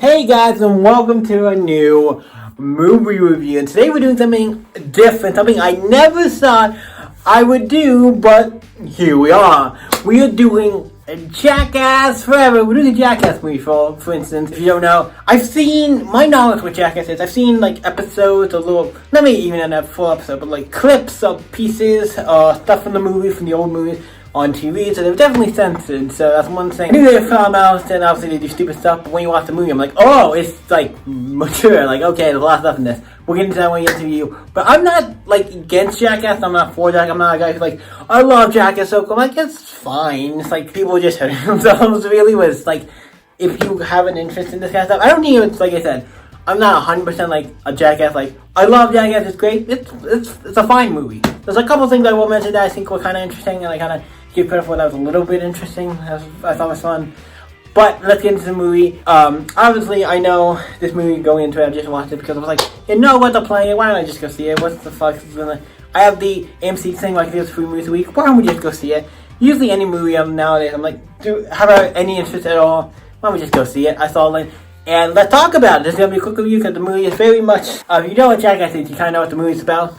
Hey guys, and welcome to a new movie review. And today we're doing something different, something I never thought I would do, but here we are. We are doing Jackass Forever. We're doing a Jackass movie, for instance. If you don't know, I've seen, my knowledge with Jackass is, I've seen like episodes, not maybe even a full episode, but like clips of pieces, stuff from the movie, from the old movies, on TV, so they're definitely censored, so that's one thing. I knew they found out, and obviously they do stupid stuff, but when you watch the movie, I'm like, oh, it's like mature, like, okay, there's a lot of stuff in this. We'll get into that when we get to you. But I'm not like against Jackass, I'm not for Jackass, I'm not a guy who's like, I love Jackass, so I'm like, it's fine. It's like people just hurting themselves, really, was like, if you have an interest in this kind of stuff. I don't think it's, like I said, I'm not 100% like a Jackass, like, I love Jackass, it's great, it's a fine movie. There's a couple things I will mention that I think were kind of interesting, and I kind of give credit for that was a little bit interesting, I thought was fun. But let's get into the movie. Obviously, I know this movie going into it, I just watched it because I was like, you know what, they're playing it, why don't I just go see it? What the fuck is gonna... I have the AMC thing, like there's 3 movies a week, why don't we just go see it? Usually any movie nowadays, I'm like, have I any interest at all? Why don't we just go see it? I saw it, and let's talk about it. This is gonna be a quick review because the movie is very much, if you know what Jackass is, you kind of know what the movie's about.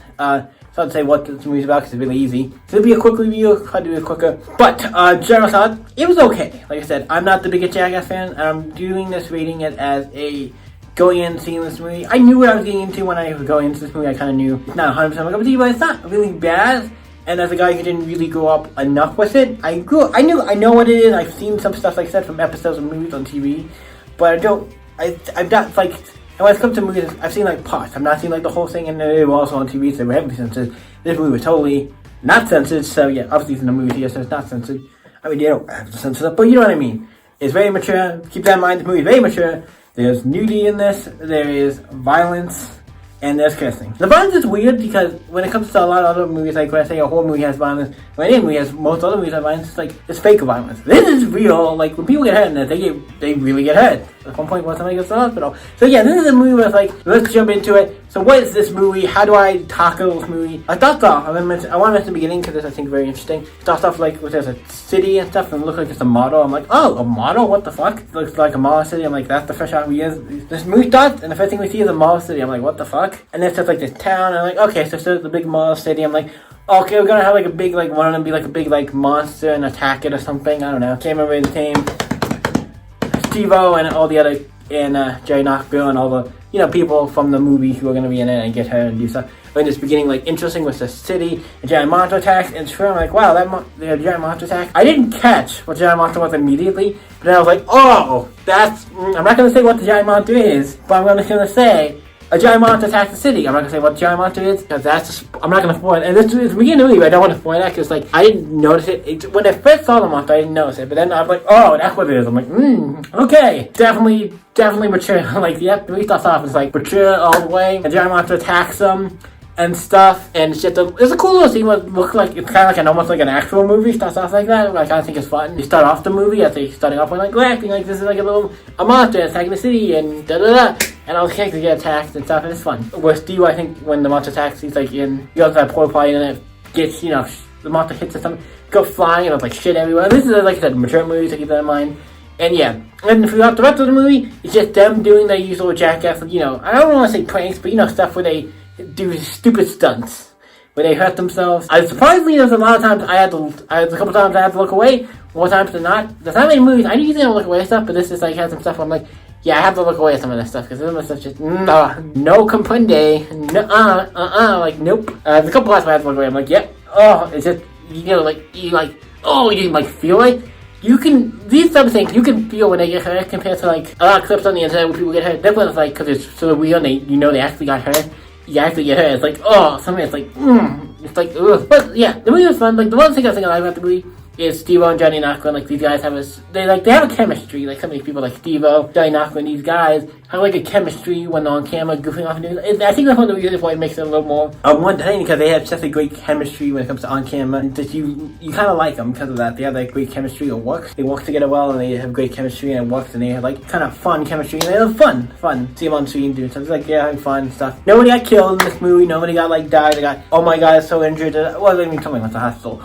So I'd say what the movie's about because it's really easy. So it'll be a quick review, try to do it quicker. But, general thought, it was okay. Like I said, I'm not the biggest Jackass fan, and I'm doing this, rating it as a going in, seeing this movie. I knew what I was getting into when I was going into this movie. I kind of knew it's not 100% my cup of tea, but it's not really bad. And as a guy who didn't really grow up enough with it, I know what it is. I've seen some stuff, like I said, from episodes of movies on TV, but I'm not like... And when it comes to movies, I've seen like parts. I've not seen like the whole thing, and they were also on TV, so they were heavily censored. This movie was totally not censored, so yeah, obviously it's in the movie here, so it's not censored. I mean, they don't have to censor it, but you know what I mean. It's very mature. Keep that in mind, the movie is very mature. There's nudity in this, there is violence, and there's cursing. The violence is weird because when it comes to a lot of other movies, like when I say a horror movie has violence, when any movie has, most other movies have violence, it's like, it's fake violence. This is real, like when people get hurt in this, they really get hurt. At one point when somebody goes to the hospital. So yeah, this is a movie where it's like, let's jump into it. So what is this movie? How do I tackle this movie? I want to mention the beginning because this I think is very interesting. It starts off like with there's a city and stuff and it looks like it's a model. I'm like, oh, a model? What the fuck? It looks like a model city. I'm like, that's the first shot we use. This movie starts and the first thing we see is a model city. I'm like, what the fuck? And then it's just like this town. And I'm like, okay, so it's the big model city. I'm like, okay, we're gonna have like a big, like one of them be like a big like monster and attack it or something. I don't know. Can't remember his name. Steve-O and all the other, and Jerry Knoxville and all the, you know, people from the movie who are going to be in it and get her and do stuff. But in this beginning, like, interesting was the city, a giant monster attack, and true, I'm like, wow, the giant monster attack. I didn't catch what the giant monster was immediately, but then I was like, oh, I'm not going to say what the giant monster is, but I'm just going to say, a giant monster attacks the city. I'm not going to say what the giant monster is, because I'm not going to spoil it. And this is the beginning of the movie, I don't want to spoil that, because, like, I didn't notice it. When I first saw the monster, I didn't notice it, but then I was like, oh, that's what it is. I'm like, okay. Definitely mature. Like, yep, the movie starts off, it's like, mature all the way. The giant monster attacks them and stuff, and it's just it's a cool little scene. What looks like, it's kind of like almost like an actual movie. Starts off like that, I kind of think it's fun. You start off the movie, as they starting off with, like, acting like this is like a monster attacking the city, and da-da-da. And all the characters get attacked and stuff, and it's fun. With Steve, I think when the monster attacks, he's like he goes to that porta potty and it gets, you know, the monster hits or something, go flying, and it's like shit everywhere. This is, like I said, mature movie, so keep that in mind. And yeah, and throughout the rest of the movie, it's just them doing their usual Jackass, you know, I don't want to say pranks, but you know, stuff where they do stupid stunts, where they hurt themselves. Surprisingly, there's a lot of times a couple times I had to look away, more times than not. There's not many movies, I usually don't look away at stuff, but this is like, has some stuff where I'm like, yeah, I have to look away at some of this stuff, because some of this stuff just, no comprende, like, nope. There's a couple times I have to look away, I'm like, yep, it's just, you know, like, you didn't, like, feel like, these type of things, you can feel when they get hurt, compared to, like, a lot of clips on the internet where people get hurt. That one's, like, because it's so real, and they actually got hurt. You actually get hurt, it's like, something that's like, it's like, ugh. But, yeah, the movie was fun. Like, the one thing I think I like about the movie is Steve-O and Johnny Knoxville, like, these guys they have a chemistry, like, some of these people, like Steve-O, Johnny Knoxville, and these guys have, like, a chemistry when they're on camera, goofing off and doing it. I think that's one of the reasons why it makes it a little more one thing, because they have such a great chemistry when it comes to on camera, that you kind of like them because of that. They have, like, great chemistry, it works. They work together well, and they have great chemistry, and it works, and they have, like, kind of fun chemistry, and they have fun. See them on screen doing stuff. It's like, yeah, having fun and stuff. Nobody got killed in this movie, nobody got, like, died, they got, oh my god, it's so injured, well, I mean, somebody went to the hospital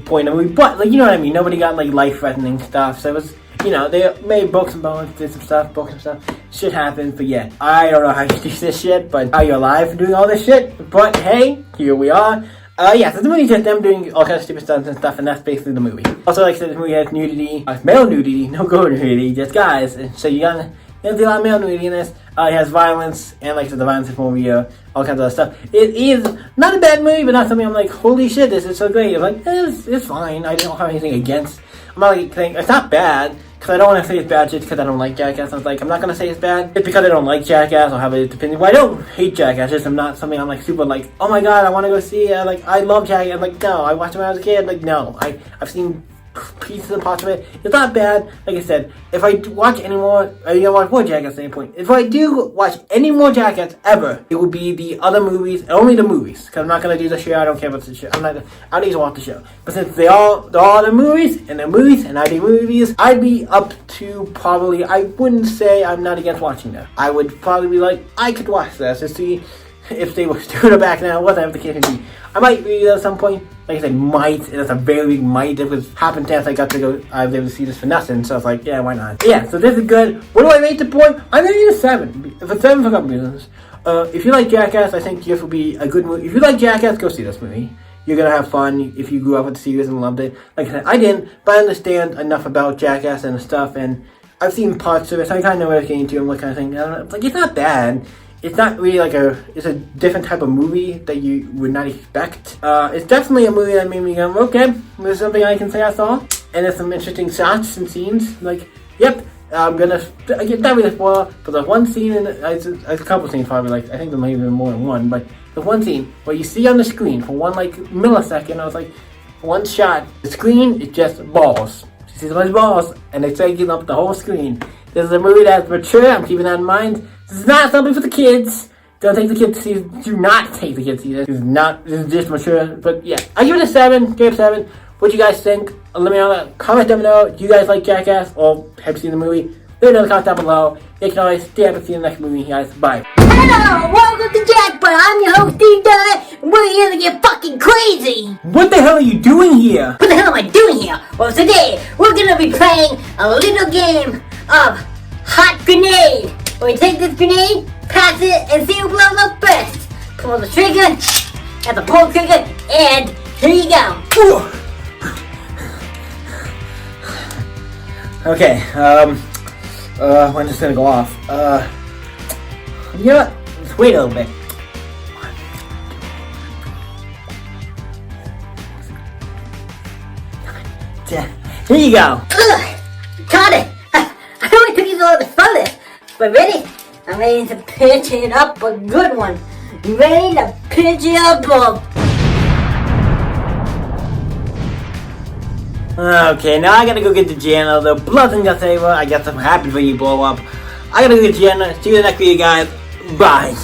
point of the movie, but, like, you know what I mean, nobody got, like, life-threatening stuff, so it you know, they made broke some bones, did some stuff, broke some stuff. Shit happens, but yeah, I don't know how you do this shit, but how you're alive for doing all this shit. But hey, here we are. Yeah, so the movie's just them doing all kinds of stupid stunts and stuff, and that's basically the movie. Also, like I said, this movie has nudity, male nudity, no girl nudity, just guys. And so you gotta see a lot of male nudity in this. It has violence, and like I said, the violence is more all kinds of other stuff. It is not a bad movie, but not something I'm like, holy shit, this is so great. I'm like, it's fine. I don't have anything against. I'm not like saying it's not bad. Because I don't want to say it's bad just because I don't like Jackass. I was like, I'm not going to say it's bad just because I don't like Jackass or have an opinion. Well, I don't hate Jackass, just I'm not something I'm like super like, oh my god, I want to go see it. Like, I love Jackass. I'm like, no, I watched it when I was a kid. Like, no, I've seen pieces and parts of it. It's not bad. Like I said, if I watch any more, watch more Jackass at any point. If I do watch any more Jackass ever, it will be the other movies, and only the movies. Because I'm not going to do the show. I don't care about the show. I need to watch the show. But since they're all the movies, and I do movies, I'd be up to probably, I wouldn't say I'm not against watching them. I would probably be like, I could watch this to see if they were doing it back now, whatever the case may be. I might read it at some point. Like I said, might, and it's a very big might. It was happenstance I was able to see this for nothing, so I was like, yeah, why not? But yeah, so this is good. What do I rate the boy? I'm gonna give it a 7. If it's 7 for a couple reasons. If you like Jackass, I think this will be a good movie. If you like Jackass, go see this movie. You're gonna have fun if you grew up with the series and loved it. Like I said, I didn't, but I understand enough about Jackass and stuff, and I've seen parts of it, so I kind of know what I was getting into and what kind of thing. It's like, it's not bad. It's not really like it's a different type of movie that you would not expect. It's definitely a movie that made me go, okay, there's something I can say I saw. And there's some interesting shots and scenes. Like, yep, I'm gonna, not really spoil, but the one scene, it's a couple scenes probably, like, I think there might even be more than one, but the one scene where you see on the screen for one, like, millisecond, I was like, one shot, the screen is just balls. You see so much balls, and they're taking up the whole screen. This is a movie that's mature, I'm keeping that in mind. This is not something for the kids. Don't take the kids to see this. Do not take the kids to see this. This is just mature. But yeah, I give it a 7. Give it a 7. What do you guys think? Let me know. Comment down below. Do you guys like Jackass or have you seen the movie? Let me know in the comments down below. You can always stay up and see you in the next movie, guys. Bye. Hello, welcome to Jackpot. I'm your host, Steve Dunn, and we're here to get fucking crazy. What the hell are you doing here? What the hell am I doing here? Well, today we're gonna be playing a little game of Hot Grenade. When we take this grenade, pass it, and see who blows up first. Pull the trigger, have to pull the trigger, and here you go. Okay, when's this gonna go off? You know what? Let's wait a little bit. Here you go. Got it. I only took you a little bit further. But ready? I'm ready to pitch it up a good one. You ready to pitch it up Okay, now I gotta go get the Jana. The blood and guts over. I got some happy for you blow up. I gotta go get Jana. See you in the next video, guys. Bye.